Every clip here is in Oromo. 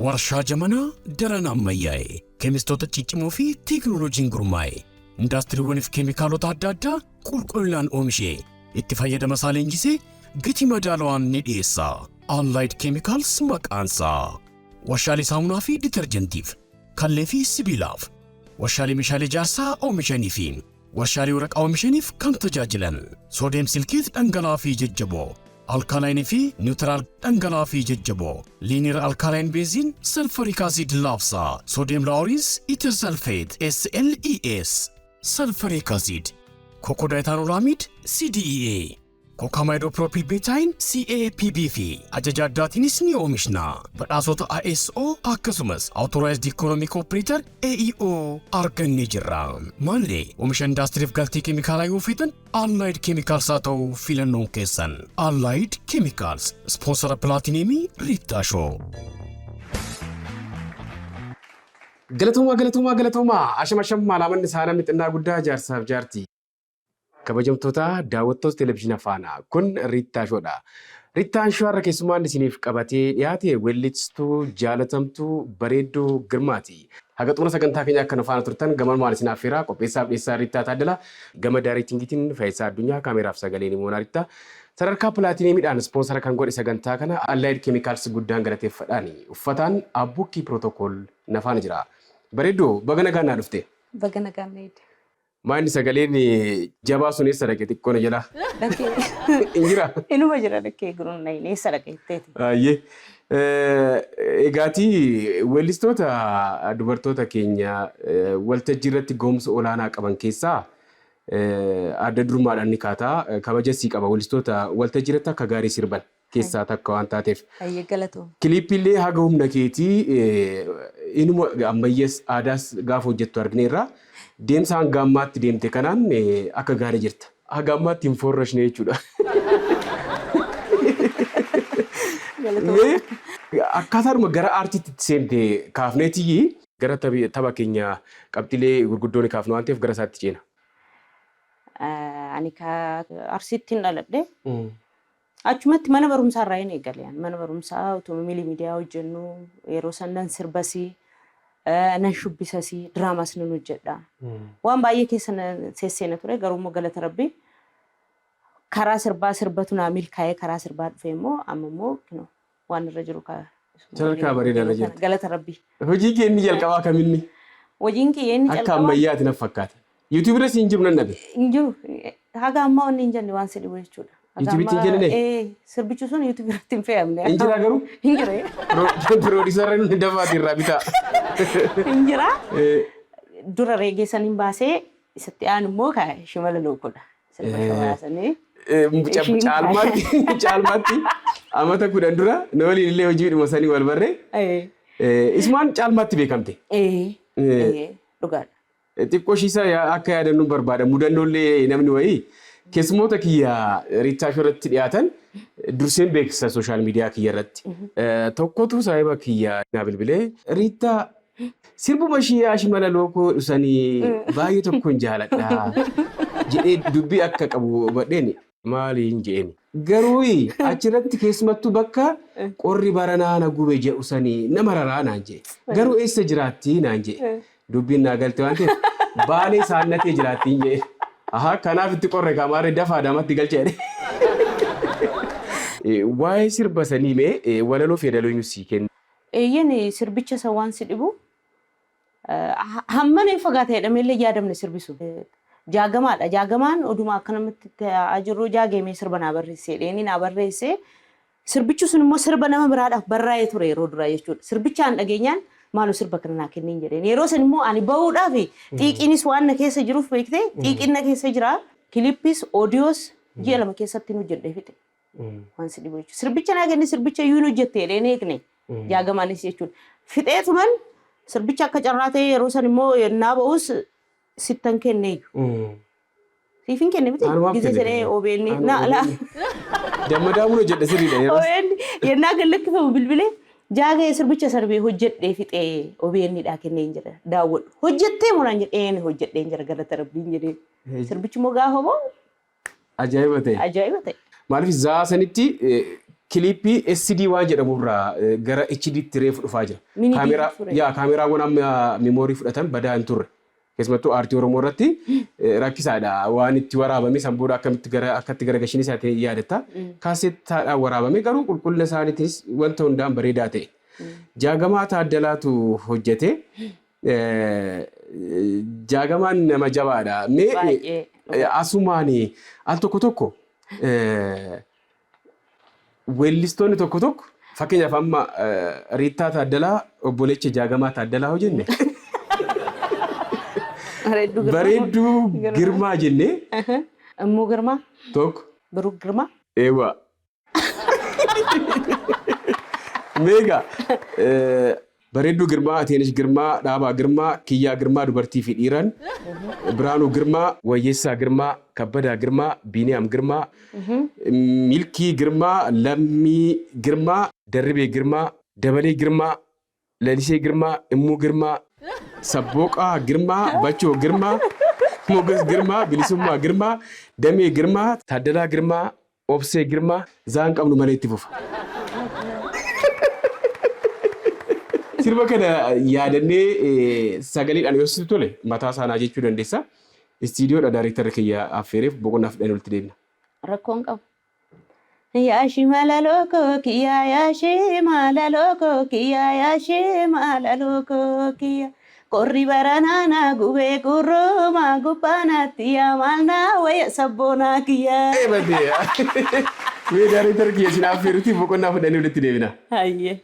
warshaa jamanaa daran ammayyaa'e keemistoota ciccimoo fi teekinooloojiin gurmaa'e indaastiriiwwaniif keemikaalota adda addaa qulqullinaan oomishee itti fayyadama isaa leenjisee gatii madaalawaan ni dhiyeessa. Allied Chemicals maqaansaa warshaalee saamunaa fi ditarjentiif kallee fi sibiilaaf warshaalee meeshaalee ijaarsaa oomishanii fi warshaalee waraqaa oomishaniif kan tajaajilan soodiyeem silkeet dhangala'aa fi jajjaboo alkaalaayinii fi niwutiraal dhangala'aa fi jajjaboo liiniir alkaalaayinii beeziin salfariik aasiid laabsaa soodiyeem laawuriins itersalfeet SLES salfariik aasiid kokodaayitaanolaamiid CDEA kokaamaayidoopiroopilbeetaayin CAPB fi ajaja addaatiinis ni oomishna. Badhaasota ISO akkasumas Authorized Economic Operator AEO argannee jirra. Maallee oomisha indaastiriif galtii keemikaalaa yoo feetan Allied Chemicals haa ta'u filannoon keessan. Allied Chemicals sponsora pilaatineemii Riittaa Shoo. Galatooma asham maalamanni isaanii mixannaa guddaa jaarsaaf jaartii. Kabajamtoota daawwattoota televezyiinii Faanaa kun Riittaa Shoodha. Riittaan Shoo har'a keessummaan isiniif qabatee dhiyaate weellistuu jaalatamtuu bareedduu Girmaati. Haga xumura sagantaa keenya akka nu faana turtan gama maal isin affeeraa qopheessaaf dhiyeessaa Riittaa Taaddalaa gama daariitingiitiin Faayisaa Addunyaa kaameraaf sagaleen immoo Riittaa sadarkaa pilaatineemiidhaan ispoonsara kan godhe sagantaa kana Allied Chemicals guddaan galateeffadhaan uffataan Abbuukii Pirootokool nafaana jira. Bareedduu baga nagaan naa dhufte. Baga nagaan needde. Maanni sagaleen jabaa sun eessa dhaqe xiqqoona jala? Injira? Inuma jira dhaqee guruun nayini eessa dhaqeetteeti? Ayyee. Egaatii weellistoota dubartoota keenya waltajjii irratti gahumsa olaanaa qaban keessaa adda durummaadhaan ni kaataa kabajasii qaba weellistoota waltajjii irratti akka gaarii sirban keessaa takka waan taateef. Ayyee galatoom. Kiliippiillee haga humna keetii inuma ammayyees aadaas gaafa hojjettu argineerra. Deemsa hanga ammaatti deemte kanaan akka gaarii jirta. Hanga ammaatti hin foorrashne jechuudha. Akkaataadhuma gara aartiitti seente kaafneetii gara tapha keenya qabxilee gurguddoon kaafnu waan ta'eef gara isaatti ceena. Ani arsiittiin dhaladhe. Achumatti mana barumsaa irraa hin eegale. Mana barumsaa utuma miidiyaa hojjennu yeroo sannan sirbasii. Nan shubbisasii diraamas nan hojjedha. Waan baay'ee keessa seenee ture garuu immoo galata Rabbii karaa sirbatu naa milkaa'ee karaa sirbaa dhufe immoo amma immoo waan irra jiru sadarkaa bareedaa jira. Galata Rabbii. Hojii kee inni jalqabaa kaminni? Hojiin kee inni jalqabaa akka ammayyaati na fakkaata. YouTube irratti hin jiru nan dhabe. Hin jiru. Haga ammaa wanni hin jenne waan si dhibu jechuudha. YouTube itti kennine? Sirbichi sun YouTube irratti hin fe'amne. Hin jira garuu? Hin jira. Pirooduusarri inni dabaati irraa bitaa. Hin jira. Dura reegeessan hin baasee isatti aan immoo shimala lookodha. Sirba shabaasanii. Caalmaatti amata 10 dura na waliin illee hojii dhuma sanii wal barree. Isumaan caalmaatti beekamte. Dhugaadha. Xiqqoo shiisaa akka yaadannu barbaada mudannollee namni wayii. Keessumoota kiyya Riittaa Shoo irratti dhiyaatan durseen beeksisa sooshaal miidiyaa kiyya irratti. Tokkotu saahiba kiyya naa bilbilee Riittaa sirbuma ishee shimala lookoo dhusanii baay'ee tokkoon jaaladha jedhee dubbii akka qabu hubadheen maaliin jedheen. Garuu achirratti keessumattuu bakka qorri baranaa na gube jedhusanii nama raraa naan jedhe. Garuu eessa jiraatti naan jedhe. Dubbiin naa galte waan ta'eef baalee saannatee jiraattiin jedhe. Kanaaf itti qorre kamaaree dafaa damatti galcheedhe. Waa'ee sirba sanii mee walaloo fi yeedaloo inni sii kennu? Eeyyeen sirbicha isa waan si dhibu hamman fagaatee jedhameellee yaadamne sirbisu. Jaagamaadha. Jaagamaan oduma akka namatti ajirroo jaageemee sirba naa barreessee dheeni naa barreessee sirbichi sun immoo sirba nama biraadhaaf barraa'ee ture yeroo duraa jechuudha. Sirbichaan dhageenyaan maaloo sirba kana naa kenniin jedheen. Yeroo san immoo ani bahuudhaaf xiiqiinis waan na keessa jiruuf beektee xiiqiin na keessa jira. Kilippis oodiyoos ji'a 2 keessatti nu hojjedhee fixe. Waan si dhibu jechuudha. Sirbicha naa kenni sirbicha iyyuu nu hojjettee dheeni eegne. Jaagamaanis jechuudha. Fixeetuman sirbicha akka carraa ta'e yeroo san immoo naa bahus sittan kenneeyyu. Siifin kenne miti gise jedhee OBN Dammadaamuun hojjedhe sirriidha yeroo. OBN yennaa gallakkifamu bilbilee jaagee sirbicha sarbee hojjedhee fixee OBN'dhaa kenneen jedha daawwadhu. Hojjettee muraan jedheen hojjedheen jira galata Rabbiin jedhee. Sirbichi immoo gaafa ba'u ajaa'iba ta'e. Ajaa'iba ta'e. Maaliif zaasanitti kiliippii SD waan jedhamurraa gara HD'tti reefu dhufaa jira. Mini DV Kaameraawwan amma meemoorii fudhatan badaa hin turre. Keessumattuu aartii Oromoo irratti rakkisaadha. Waan itti waraabame sanboodha akkatti gara gashiin isaa ta'e yaadatta. Kaasettaadhaan waraabame garuu qulqullina isaaniitis wanta hundaan bareedaa ta'e. Jaagamaa Taaddalaatu hojjete. Jaagamaan nama jabaadha. Mee asumaanii al tokko tokko weellistoonni tokko tokko fakkeenyaaf amma Riittaa Taaddalaa obboleecha Jaagamaa Taaddalaa hojjenne. Bareedduu Girmaa jennee. Ammoo Girmaa. Tokko. Biruk Girmaa. Eewa. Meegaa. Bareedduu Girmaa, Ateenis Girmaa, Dhaabaa Girmaa, Kiyyaa Girmaa dubartii fi dhiiran. Biraanuu Girmaa, Wayyeessaa Girmaa, Kabbadaa Girmaa, Biiniyaam Girmaa, Milkii Girmaa, Lammii Girmaa, Darribee Girmaa, Dabalee Girmaa, Lalisee Girmaa, Immuu Girmaa. Sabbooqaa Girmaa, Bachoo Girmaa, Mogas Girmaa, Bilisummaa Girmaa, Damee Girmaa, Taaddalaa Girmaa, Obsee Girmaa, zaan qabnu malee itti fufa. Sirba kana yaadannee sagaleedhaan yoo sitti tole mataa isaanaa jechuu dandeessa. Istiidiyoodha daayireektarri kiyya affeereef boqonnaa fudhanii walitti deemna. Rakkoon qabu. Yaashi malaloko kiya yaashi malaloko kiya yaashi malaloko kiya korri baranana gube kuruma gupana tiya malna waya sabona kiya. Badia. Wee daayireektarri kiyya sin affeeruuti boqonnaa fudhanii walitti deemna. Hayyee.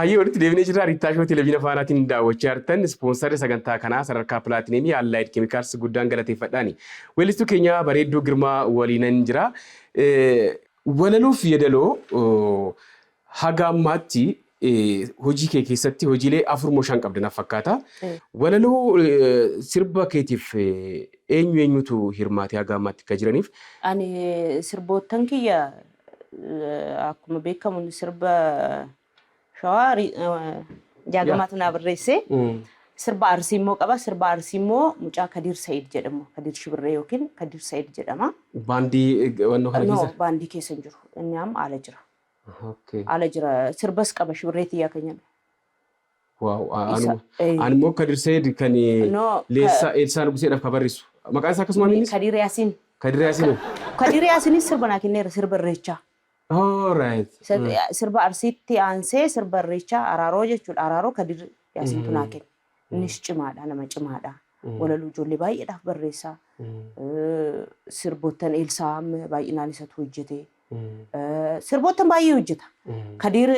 Ayyee walitti deebinee jirra. Riittaa Shoo Televiziyoona Afaanaatiin daawwachaa jirtan ispoonsarri sagantaa kanaa sadarkaa Pilaatineemii Allied Chemicals guddaan galateeffadhaani. Weellistuu keenya bareedduu Girmaa waliinan jira. Walaloof yeedaloo haga ammaatti hojii kee keessatti hojiilee 4-5 qabdan fakkaata. Walaloo sirba keetiif eenyutu hirmaatee haga ammaatti akka jiraniif? Ani sirboottan kiyya akkuma beekamu sirba Shawari Jaagamaatu na barreesse. Sirba Arsii immoo qaba. Sirba Arsii immoo mucaa Kadir Said jedhamu. Kadir Shibirree yookiin Kadir Said jedhama. Baandii wannoo kana keessa? Baandii keessa hin jiru. Inni amma ala jira. Ala jira. Sirbas qaba Shibirree tiyyaa kan jedhamu. Waaw. Ani immoo Kadir Said kan Leessaa Eelsaa Nuguseedhaaf ka barreessu. Maqaan isaa akkasuma miinis? Kadir Yaasiin. Kadir Yaasiin. Kadir Yaasiinis sirba naa kenneera sirba Irreechaa. All right. Sirba Arsiitti aansee sirba Irreechaa Araaroo jechuudha. Araaroo Kadir Yaasiintu naa kenne. Innis cimaadha, nama cimaadha. Walaloo ijoollee baay'eedhaaf barreessaa. Sirboottan Eelsaa baay'inaan isatu hojjete. Sirboottan baay'ee hojjeta. Kadir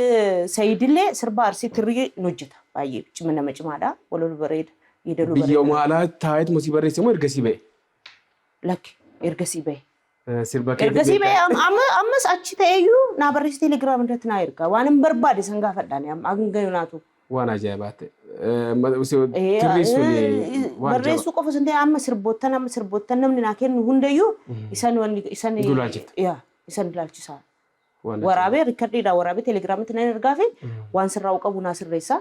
Sayidillee sirba Arsiitti irrii hojjeta. Baay'ee cima nama cimaadha. Walaloo bareeda. Yeedaloo bareeda. Biyya maalaa taa'eetu musii barreesse moo ergasii ba'e? Lakki ergasii ba'e. Sirba keetii ergasii ba'e ammas achi ta'eeyyuu naa barreesse teelegiraam irratti naa erga. Waan hin barbaade san gaafadhaan hanga yoonaatu. Waan ajaa'ibaate. Barreessuu qofa sun ta'e amma sirboottan namni naa kennu hundayyuu isan ilaalchisaa. Waraabee riikardhiidhaan waraabee teelegiraamitti nan ergaa fi waan sirraa'u qabu naa sirreessaa.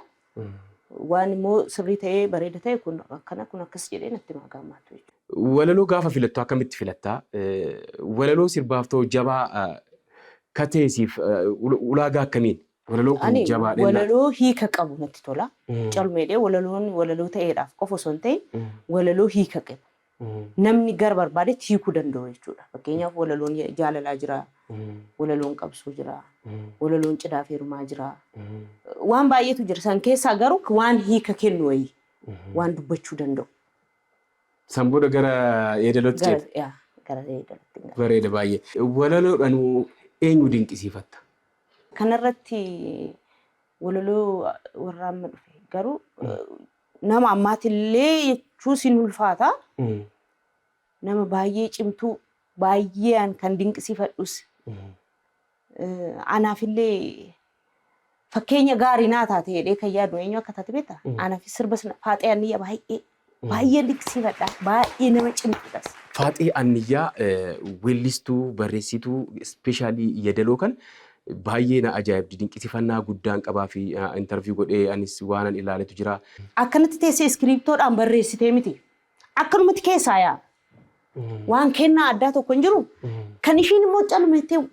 Waan immoo sirrii ta'ee bareeda ta'e kun akkana kun akkas jedhee natti maagaamaatu jechuudha. Walaloo gaafa filattu akkamitti filattaa? Walaloo sirbaaf ta'u jabaa kateesiif ulaagaa akkamiin Walaloon kun Ani jabaadhe. walaloo hiika qabu natti tola. Calmeedhee walaloon walaloo ta'eedhaaf qofa osoo hin ta'in walaloo hiika qabu. Namni gara barbaadetti hiikuu danda'u jechuudha. Fakkeenyaaf walaloon jaalalaa jira. Walaloon qabsoo jira. Walaloon cidhaa fi heerumaa jira. Waan baay'eetu jira. San keessaa garuu waan hiika kennu wayii waan dubbachuu danda'u. Sanboodha gara yeedalootti jeetu. Gara yeedalootti. Bareeda baay'ee. Walaloodhaan eenyu dinqisiifatta? Kanarratti walaloo warra amma dhufe garuu nama ammaatillee jechuu sin ulfaata. Nama baay'ee cimtuu baay'een kan dinqisiifadhus. Anaafillee fakkeenya gaarii naa taate jedhee kan yaadu eenyu akka taate beektaa? Anaafis sirba Faaxee Anniyyaa baay'ee dinqisiifadha. Baay'ee nama cimtuudhas. Faaxee Anniyyaa weellistuu barreessituu ispeeshaalii yeedaloo kan baay'ee na ajaa'ibdi dinqisiifannaa guddaan qabaa fi interview godhee anis waanan ilaaletu jira. Akkanatti teessee iskiriiptoodhaan barreessitee miti. Akkanumatti keessaa yaa. Waan kennaa addaa tokko hin jiru. Kan ishiin immoo calmeettee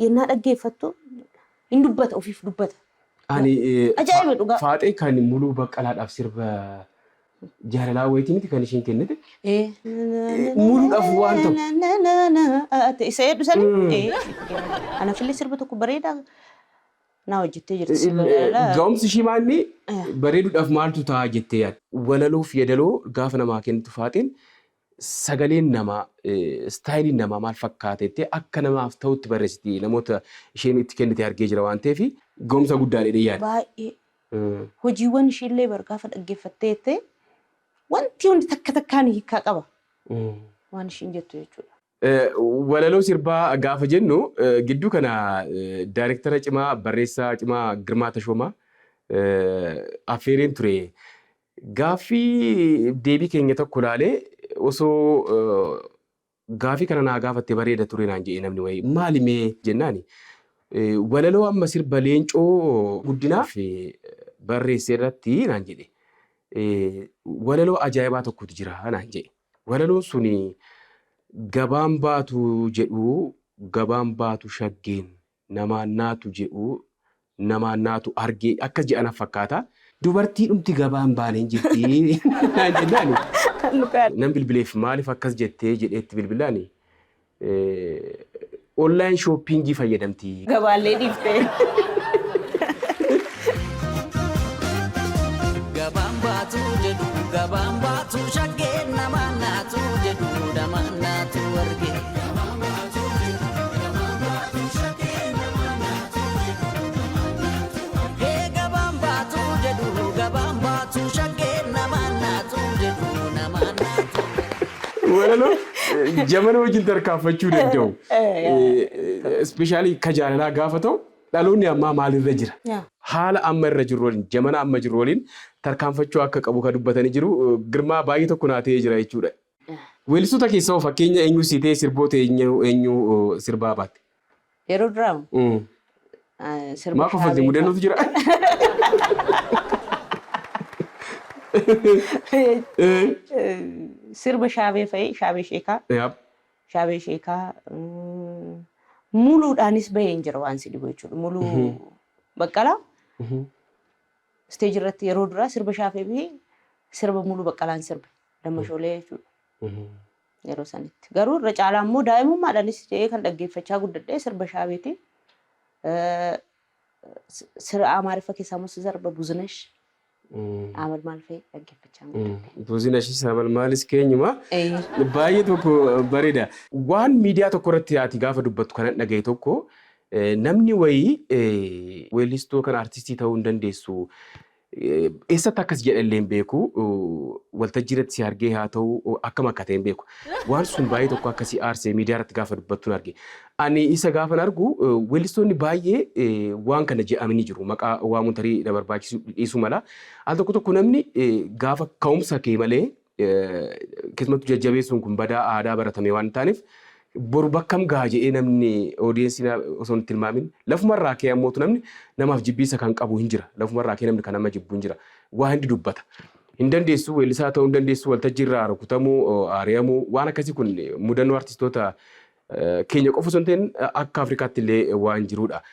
yennaa dhaggeeffattu hin dubbata ofiif dubbata. Ani Ajaa'iba dhugaa. Faaxee kan Muluu Baqqalaadhaaf sirba jaalalaa wayitii miti kan ishiin kennite. Muluudhaaf waan ta'u. Isa hedduu sanii. Anaafillee sirba tokko bareedaa naa hojjettee jirti. Ga'umsi ishii maalli bareeduudhaaf maaltu ta'a jettee yaadda? Walaloo fi yeedaloo gaafa namaa kennitu Faaxeen sagaleen namaa istaayiliin namaa maal fakkaatettee akka namaaf ta'utti barreessiti namoota isheen itti kennite argee jira waan ta'eef ga'umsa guddaadha yaadda. Baay'ee. Hojiiwwan ishiillee gaafa dhaggeeffattee wanti hundi takka takkaan hiikaa qaba. Waan ishiin jettu jechuudha. Walaloo sirbaa gaafa jennu gidduu kana daayirektara cimaa barreessaa cimaa Girmaa Tashoomaa affeereen ture. Gaaffii deebii keenya tokko ilaalee osoo gaaffii kana naa gaafatte bareeda ture naan jedhee namni wayii maali mee jennaani. Walaloo amma sirba leencoo guddinaaf barreessee irratti naan jedhe. Walaloo ajaa'ibaa tokkotu jira naan jedhe. Walaloon suni gabaan baatu jedhu gabaan baatu shaggeen namaan naatu jedhu namaan naatu argee akka jedhana fakkaata. Dubartii dhumti gabaan baaneen jirti naan jennaani. Nan bilbileef maaliif akkas jettee jedheetti bilbilaani. Online shoppingii fayyadamti. Gabaallee dhiiftee. Gabaan baatu jedhu gabaan baatu shaggeen namaan naatu jedhu namaan naatu argee. Walaloo jamana wajjin tarkaanfachuu danda'u. Ispeeshaalii ka jaalalaa gaafa ta'u dhaloonni ammaa maalirra jira? Haala amma irra jiru waliin jamana amma jiru waliin tarkaanfachuu akka qabu kan dubbatanii jiru. Girmaa baay'ee tokko naa ta'ee jira jechuudha. Weellistoota keessaa fakkeenya eenyu siitee sirboota eenyu sirbaa baatte? Yeroo duraamu. Maa kofaltee mudannootu jira? Sirba shaabee fa'ee shaabee sheekaa. Shaabee sheekaa muluudhaanis bahee hin jira waan si dhibu jechuudha. Muluu Baqqalaa isteejii irratti yeroo duraa sirba shaafee bahee sirba Muluu Baqqalaan sirbe Dammashoolee jechuudha. Yeroo sanitti garuu irra caalaa immoo daa'imummaadhaanis jedhee kan dhaggeeffachaa guddadhee sirba shaabeeti. Sirba Amaariffa keessaa immoo sirba Buzunesh. Amal maal fa'ee dhaggeeffachaa guddadhe. Buzinashis amal maalis keenyuma baay'ee tokko bareeda. Waan miidiyaa tokko irratti ati gaafa dubbattu kan dhagaye tokko namni wayii weellistuu kan artistii ta'uu hin dandeessu. Eessatti akkas jedhallee hin beeku waltajjii irratti si argee haa ta'u akkam akka ta'e hin beeku. Waan sun baay'ee tokko akkasii aarsee miidiyaa irratti gaafa dubbattu arge. Ani isa gaafan argu weellistoonni baay'ee waan kana je'amanii jiru. Maqaa waamuun tarii na barbaachisu dhiisuu mala. Al tokko tokko namni gaafa ka'umsa kee malee keessumattuu jajjabeessuun kun badaa aadaa baratame waan taaneef boru bakkam gahaa jedhee namni oodiyensii osoo hin tilmaamin lafumarraa kee ammootu namni namaaf jibbiisa kan qabu hin jira. Lafumarraa kee namni kan nama jibbu hin jira. Waa hindi dubbata. Hin dandeessu weellisaa ta'uu hin dandeessu waltajjii irraa rukutamuu ari'amuu waan akkasii kun mudannoo artistoota keenya qofa osoo hin ta'in akka Afrikaatti illee waan jirudha.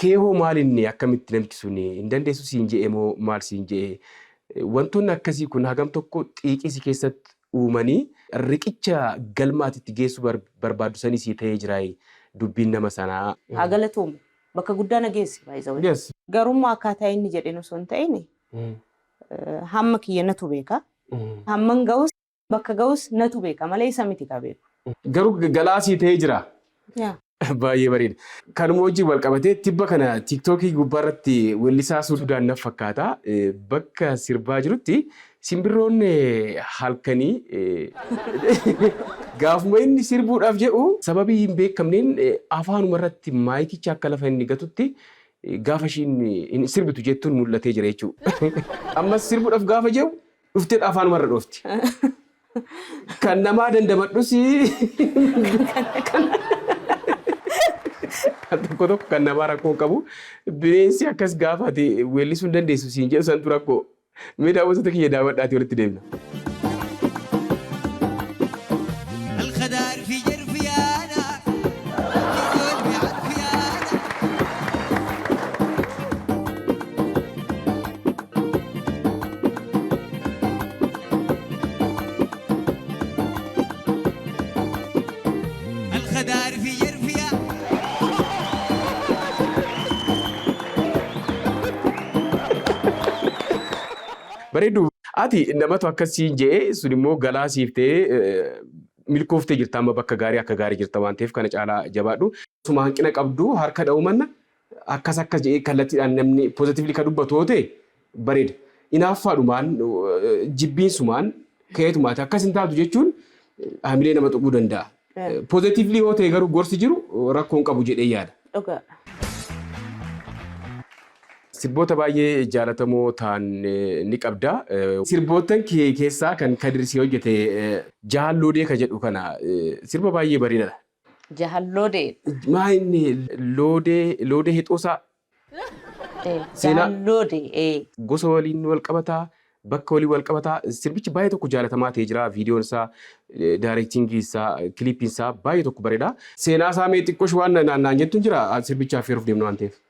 Keehoo maalinni akkamitti namti sun hin dandeessu siin je'e moo maal siin je'e wantoonni akkasii kun hagam tokko xiiqii si keessatti uumanii riqicha galmaatitti geessu barbaadu sanis ta'ee jiraay dubbiin nama sanaa. Haa galatoomuu bakka guddaa na geessi baay'isa. Yes. Garummaa akkaataa inni jedheen osoo hin ta'in hamma kiyya natu beeka. Hamman ga'us bakka ga'us natu beeka malee isa miti ka beeku. Garuu galaasii ta'ee jira. Baay'ee bareeda. Kanuma wajjin wal qabatee tibba kana tiiktookii gubbaarratti weellisaa Sudaan na fakkaata. Bakka sirbaa jirutti simbirroonni halkanii gaafuma inni sirbuudhaaf jedhu sababii hin beekamneen afaanuma irratti maayikicha akka lafa inni gatutti gaafa ishiin sirbitu jettuun mul'atee jira jechuudha. Ammas sirbuudhaaf gaafa jedhu dhuftee afaanuma irra dhoofti. Kan namaa dandamadhus tokko tokko kan namaa rakkoo qabu bineensi akkas gaafate weellisuu hin dandeessu siin jedhu santu rakkoo. Mee daawwattoota kiyya daawwadhaatii walitti deemna. Bareedu ati namatu akkasiin jedhee sun immoo galaasiiftee milkooftee jirta amma bakka gaarii akka gaarii jirta waan ta'eef kana caalaa jabaadhu. Suma hanqina qabdu harka dha'u manna akkas jedhee kallattiidhaan namni pozitiivli kan dubbatu yoo ta'e bareeda. Inaaffaadhumaan jibbiinsumaan ka'eetumaati akkas hin taatu jechuun hamilee nama tuquu danda'a. Pozitiivli yoo ta'e garuu gorsi jiru rakkoon qabu jedhee yaada. Sirboota baay'ee jaalatamoo ta'an ni qabda. Sirbootan keessaa kan Kadirsii hojjete Jahalloodee kan jedhu kana sirba baay'ee bareedaadha. Jahalloodee. Maa inni loodee hexoosaa. Jahalloodee. Gosa waliin wal qabataa, bakka waliin wal qabataa. Sirbichi baay'ee tokko jaalatamaa ta'ee jira. Viidiyoon isaa, daayirektiingii isaa, kiliippiin isaa baay'ee tokko bareeda. Seenaa isaa mee xiqqoosh waan naannaan jettuun jira sirbichaaf yeruuf deemnu waan ta'eef.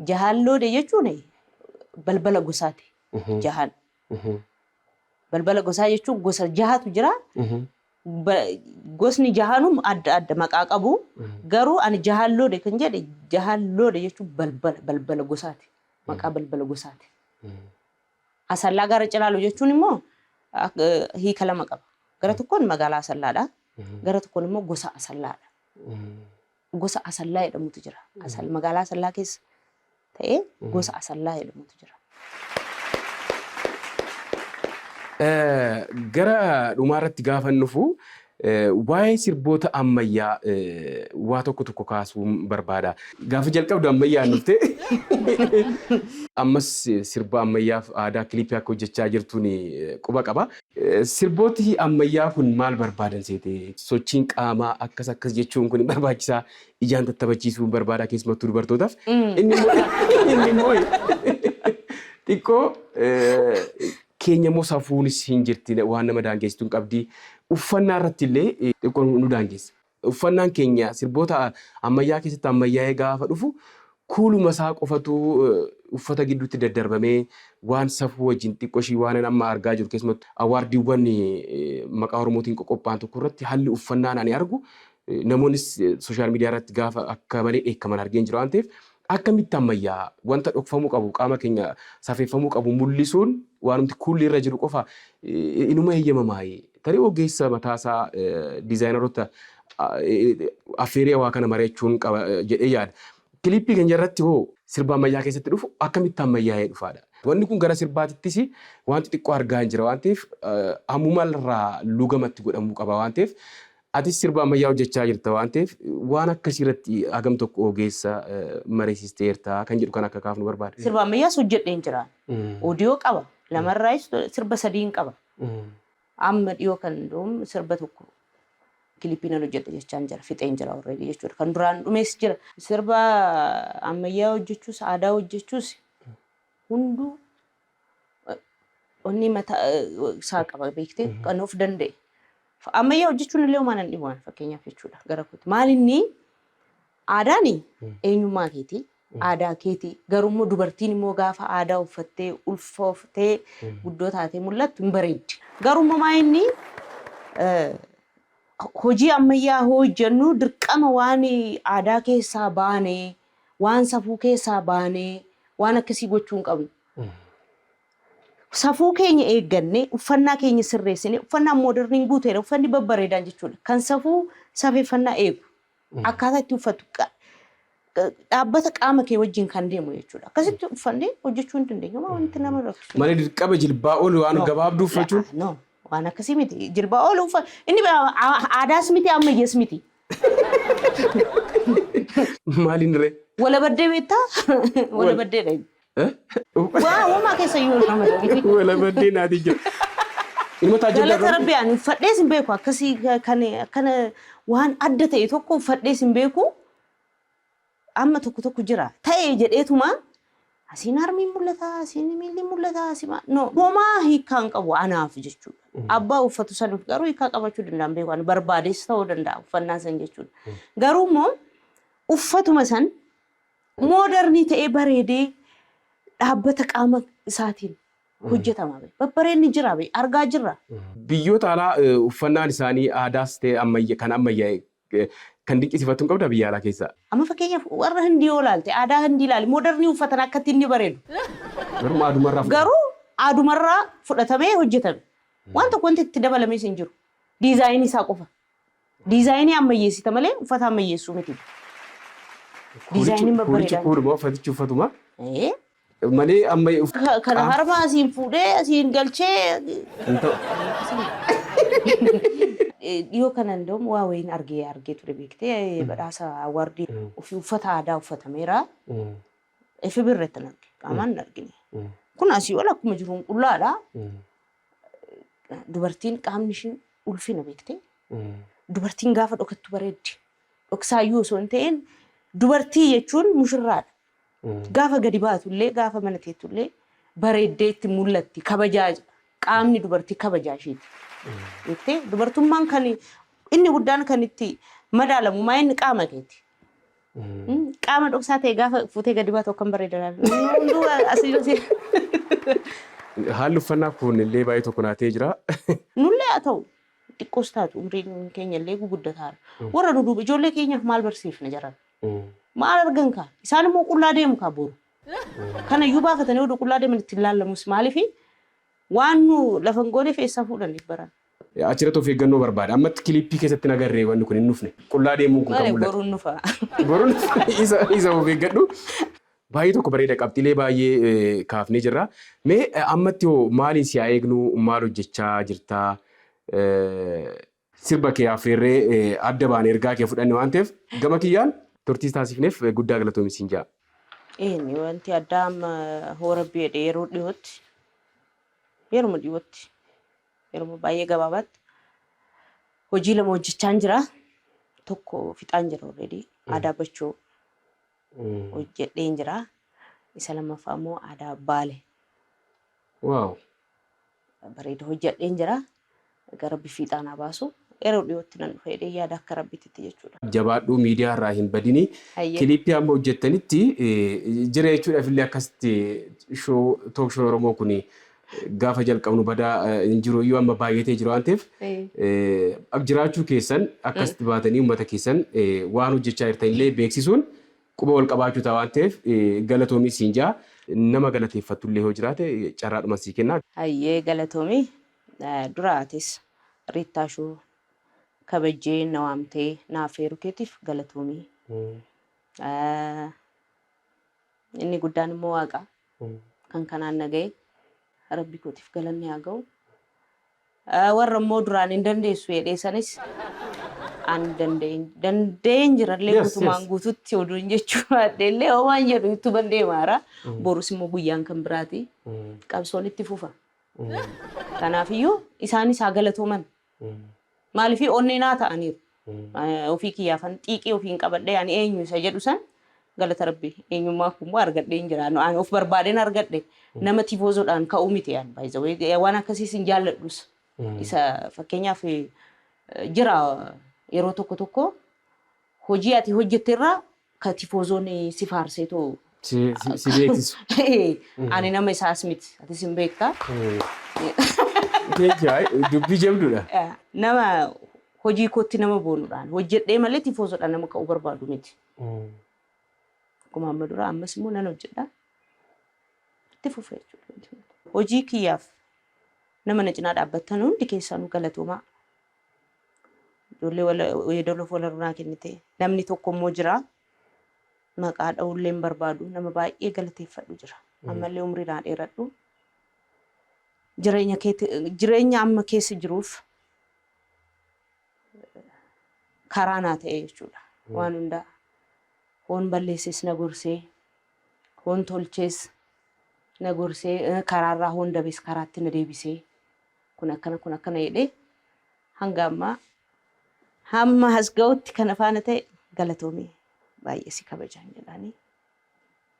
Jahalloodee jechuun balbala gosaati. Jahan. Balbala gosaa jechuun gosa jahatu jira. Gosni jahanum adda adda maqaa qabu. Garuu ani jahalloodee kan jedhe jahalloodee jechuun balbala gosaati. Maqaa balbala gosaati. Asallaa gara Cilaaloo jechuun immoo hiika lama qaba. Gara tokkoon magaalaa Asallaadha. Gara tokkoon immoo gosa Asallaadha. Gosa Asallaa jedhamutu jira. Magaalaa Asallaa keessa ta'ee gosa Asallaa jedhamutu jira. Gara dhumaarratti gaafa nufu waa'ee sirboota ammayyaa waa tokko kaasuu barbaada. Gaafa jalqabdu ammayyaa nuftee ammas sirba ammayyaaf aadaa kiliipii akka hojjechaa jirtuun quba qaba. Sirbooti ammayyaa kun maal barbaadan seete? Sochiin qaamaa akkas jechuun kun barbaachisaa ijaan tattabachiisuu barbaada keessumattuu dubartootaaf. Inni immoo xiqqoo keenya immoo safuunis hin jirti waan nama daangeessitu hin qabdi. Uffannaa irratti illee xiqqoo nu daangeessa. Uffannaan keenya sirboota ammayyaa keessatti ammayyaa'ee gaafa dhufu kuuluma isaa qofatu uffata gidduutti daddarbamee waan safuu wajjin xiqqooshii waan amma argaa jiru keessumattuu awaardiiwwan maqaa Oromootiin qophaa'an tokko irratti haalli uffannaan ani argu namoonnis sooshaal miidiyaa irratti gaafa akka malee dheekkaman argeen jira waan ta'eef akkamitti ammayyaa wanta dhokfamuu qabu qaama keenya safeeffamuu qabu mul'isuun waanumti kuulli irra jiru qofa inuma eeyyamamaayee tarii ogeessa mataasaa diizaayineroota affeerii waa kana mari'achuun qaba jedhee yaada. Kiliippii keenya irratti hoo sirba ammayyaa keessatti dhufu akkamitti ammayyaa'ee dhufaadha. Wanni kun gara sirbaatittis wanti xiqqoo argaa hin jira waan ta'eef ammumalirraa lugamatti godhamuu qaba waan ta'eef atis sirba ammayyaa hojjechaa jirta waan ta'eef waan akkasii irratti hagam tokko ogeessa mariisisteerta kan jedhu kan akka kaafnu barbaada. Sirba ammayyaas hojjedheen jira. Odiyoo qaba. Lamarraayis sirba sadiin qaba. Amma dhiyoo kan sirba tokko kiliippiin hojjedhe jechaan jira. Fixeen jira already jechuudha. Kan duraan dhumees jira. Sirba ammayyaa hojjechuus aadaa hojjechuus hunduu onni mataa isaa qaba beektee kan of danda'e. Ammayyaa hojjechuun illee waan hin dhibu fakkeenyaaf jechuudha gara kootti. Maal inni Aadaani eenyummaa keetii. Aadaa keetii garuu dubartiin immoo gaafa aadaa uffattee ulfooftee guddoo taatee mul'attu hin bareeddi. Garuu maa inni hojii ammayyaa hojjennu dirqama waan aadaa keessaa baanee waan safuu keessaa baanee waan akkasii gochuu hin qabnu. Safuu keenya eeggannee uffannaa keenya sirreessinee uffannaa mooderniin guuteera uffanni babbareedaan jechuudha. Kan safuu safeeffannaa eegu akkaataa itti uffatu dhaabbata qaama kee wajjin kan deemu jechuudha. Akkasitti uffannee hojjechuu hin dandeenyu wanti nama rakkisu. Malee dirqama jilbaa ol waan gabaabduu uffachuun? No, waan akkasii miti. Jilbaa ol uffatu inni aadaas miti ammayyees miti. Maaliin ree? Wala baddee beektaa? Wala baddee dha. Uumaa keessa iyyuu nama dha. Wala baddee naati jiru. Ilma taajjabaa Galata Rabbii ani uffadhees hin beeku akkasii kana waan adda ta'e tokko uffadhees hin beeku. Amma tokko jira. Ta'ee jedheetuma asiin harmiin mul'ata, asiin miilli mul'ata, asima. No, homaa hiikaan qabu anaaf jechuudha. Abbaa uffatu sanuuf garuu hiikaa qabachuu danda'an beeku. Ani barbaadees ta'uu danda'a uffannaa san jechuudha. Garuu immoo uffatuma san moodernii ta'ee bareedee dhaabbata qaama isaatiin hojjetama. Babbareedni jira argaa jirra. Biyyoota alaa uffannaan isaanii aadaas ta'e kan ammayyaa'e kan dinqisiifatu hin qabda biyya alaa keessaa. Amma fakkeenyaaf warra Hindii yoo ilaalte aadaa Hindii ilaali moodernii uffatan akkatti inni bareedu. Garuu aadumarraa fudhatamee hojjetame. Waan tokko wanti itti dabalamee hin jiru. Diizaayinii isaa qofa. Diizaayinii ammayyeessita malee uffata ammayyeessuu miti. Diizaayiniin babbareedaa. Kuuluma uffatichi uffatuma. Malee kana harma asiin fuudhee asiin galchee. Dhiyoo kana ndoomu waa wayiin argee ture beektee badhaasa awwaardii ofii uffata aadaa uffatameera. Ifi birreetti arge qaamaan argine. Kun asii ol akkuma jiruun qullaadha. Dubartiin qaamni ishee ulfina beektee. Dubartiin gaafa dhokattu bareeddi. Dhoksaayyuu osoo hin ta'in dubartii jechuun mushurraadha. Gaafa gadi baatullee gaafa mana teettullee bareeddee itti mul'atti kabajaa qaamni dubartii kabajaa isheeti. Beektee dubartummaan kan inni guddaan kan itti madaalamu maa inni qaama keeti. Qaama dhoksaa ta'e gaafa fuutee gadi baatu akkam bareedan. Haalli uffannaa kun illee baay'ee tokko naatee jira. Nullee haa ta'u xiqqoos taatu umriin keenya illee guguddataara. Warra nu duuba ijoollee keenyaaf maal barsiifna jaran. Maal argan kaa isaan immoo qullaa deemu kaa boru. Kana iyyuu baafatanii oduu qullaa deeman ittiin laallamus maaliifi waan nu lafa goonee feessaa fuudhaniif baran. Achirratti of eeggannoo barbaada. Ammatti kilippii keessatti nagarree wanni kun hin dhufne. Qullaa deemuun kun kan mul'atu. Boruun nufa. Boruun isa of eeggadhu. Baay'ee tokko bareeda qabxiilee baay'ee kaafnee jirra. Mee ammatti hoo maaliin si haa eegnu maal hojjechaa jirtaa? Sirba kee affeerree adda baane ergaa kee fudhanne waan ta'eef gama kiyyaan turtii taasifneef guddaa galatoomi siin jaa. Inni wanti addaa amma hoorabbii jedhee yeroo dhiyootti yeroo baay'ee gabaabaatti hojii lama hojjechaan jira. Tokko fixaan jira already aadaa bachoo hojjedheen jira. Isa lammaffaa immoo aadaa baale. Waaw. Bareeda hojjedheen jira. Gara bifiixaanaa baasu yeroo dhiyootti nan dhufee yaada akka rabbiitti jechuudha. Jabaadhuu miidiyaa irraa hin badini. Kilippii amma hojjettanitti jira jechuudhaaf illee akkasitti took shoo Oromoo kun gaafa jalqabnu badaa hin jiru iyyuu amma baay'atee jiru waan ta'eef jiraachuu keessan akkasitti baatanii uummata keessan waan hojjechaa jirtan illee beeksisuun quba wal qabaachuu ta'a waan ta'eef galatoomii siin jaa nama galateeffattu illee yoo jiraate carraadhuma sii kenna. Hayyee galatoomii duraatis riittaashuu kabajjee na waamtee naaf heeruu keetiif galatoomii. Inni guddaan immoo waaqa kan kanaan naga'e rabbi kootiif galanni haa ga'u. Warra immoo duraan hin dandeessu jedheessanis an dandeen jirallee guutumaan guututti oduun jechuudha. Illee homaan jedhu itti bandeemaara. Borus immoo guyyaan kan biraati. Qabsoon itti fufa. Kanaafiyyuu isaanis haa galatooman. Maaliifii onneenaa ta'aniiru. Ofii kiyyaafan xiiqii ofiin qabadhee ani eenyu isa jedhu san galata rabbi eenyummaa kun argadhee hin jiraannu. Ani of barbaadeen argadhe nama tiifoozoodhaan ka'uu miti aan baay'ee waan akkasiis hin jaalladhus. Isa fakkeenyaaf jira yeroo tokko hojii ati hojjetterraa tifozoon si faarseetu Si beeksisu. ani nama isaas miti ati sin beektaa. Dubbii jabduudha. Nama hojii kootti nama boonuudhaan hojjedhee malee tifozoodhaan nama ka'uu barbaadu miti. Akkuma amma dura ammas immoo nan hojjedha. Itti fufee jechuudha. Hojii kiyyaaf nama na cinaa dhaabbattan hundi keessanuu galatoomaa. Ijoollee weedoloof walirraa kennite namni tokko immoo jira. Maqaa dha'ullee barbaadu nama baay'ee galateeffadhu jira. Ammallee umriidhaan dheeradhu. Jireenya amma keessa jiruuf karaa naa ta'e jechuudha. Waan hundaa hoon balleesses na gorsee hoon tolchees na gorsee karaarraa hoon dabees karaatti na deebisee kun akkana jedhee hanga ammaa hamma as ga'utti kan faana ta'e galatoomee baay'ee si kabajaan jedhanii.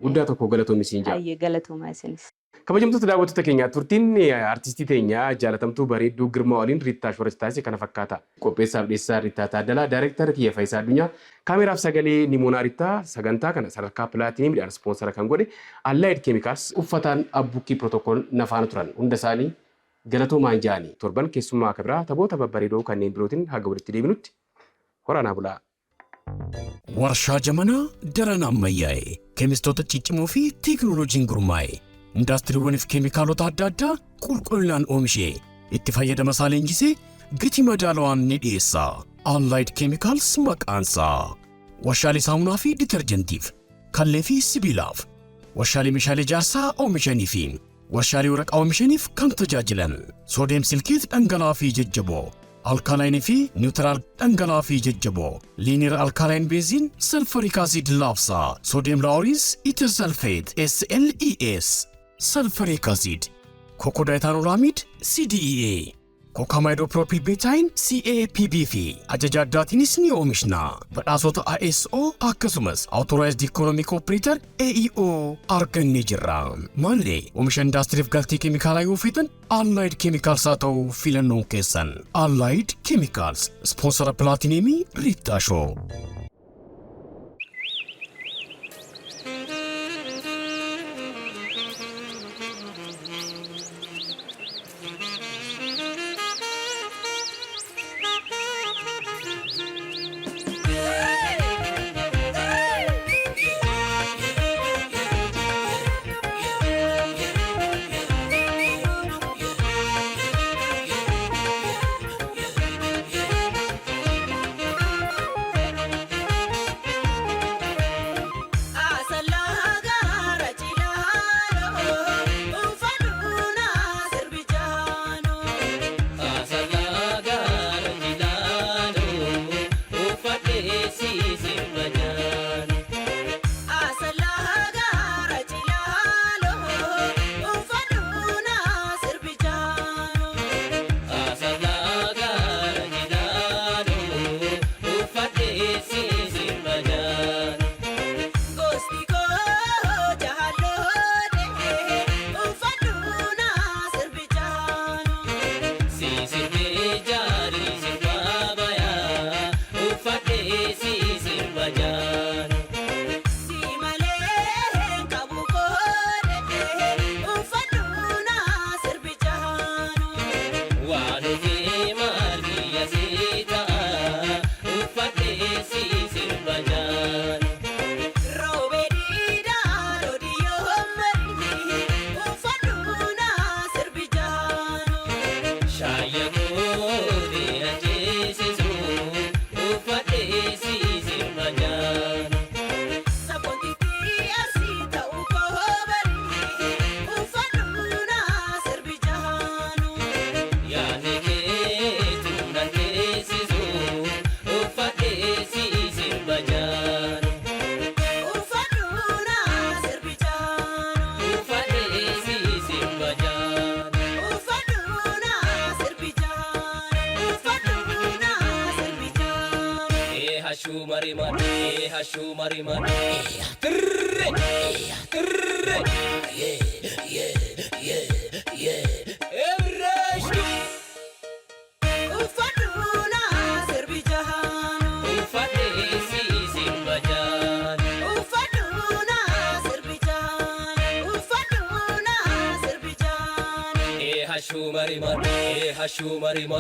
Guddaa tokko galatoomi siin jaa. Baay'ee galatoomaa isinis. Kabajamtoota daawwattoota keenya turtiin artistii teenya jaalatamtuu bareedduu Girmaa waliin Riittaa Shoorati taasise kana fakkaata. Qopheessaaf dhiyeessaa Riittaa Taaddalaa, Daayireektar Kiyya Faayisaa Addunyaa, kaameraaf sagalee Nimoonaa Riittaa sagantaa kana sadarkaa pilaatiiniimidhaan ispoonsara kan godhe Allied Chemicals uffataan abbukkii pirootokool nafaana turan hunda isaanii galatoomaan jaanii torban keessummaa akka biraa taphoota babbareedoo kanneen birootiin haga walitti deebinutti horaanaa bulaa. Warshaa jamanaa daran ammayyaa'e keemistoota ciccimoo fi teekinooloojiin gurmaa'e indaastiiriiwwaniif keemikaalota adda addaa qulqullinaan oomishee itti fayyadama isaa leenjisee gatii madaalawaan ni dhiyeessa. Allied Chemicals maqaansaa warshaalee saamunaa fi ditarjentiif kallee fi sibiilaaf warshaalee meeshaalee ijaarsaa oomishanii fi warshaalee waraqaa oomishaniif kan tajaajilan soodiyeem silkeet dhangala'aa fi jajjaboo alkaalaayinii fi niwutiraal dhangala'aa fi jajjaboo liiniir alkaalaayinii beeziin salfariik aasiid laabsaa soodiyeem laawuriis itir salfeet SLES sulfuric acid, cocodioethanolaamid CDEA, cocamidopropylbutane CAPB fi ajaja addaatiinis ni oomishna. Badhaasota ISO akkasumas Authorized Economic Operator AEO argannee jirra. Maallee oomisha indaastiriif galtii keemikaalaa yoo feetan Allied Chemicals haa ta'u filannoon keessan. Allied Chemicals sponsora pilaatineemii Riittaa Shoo. ashu marima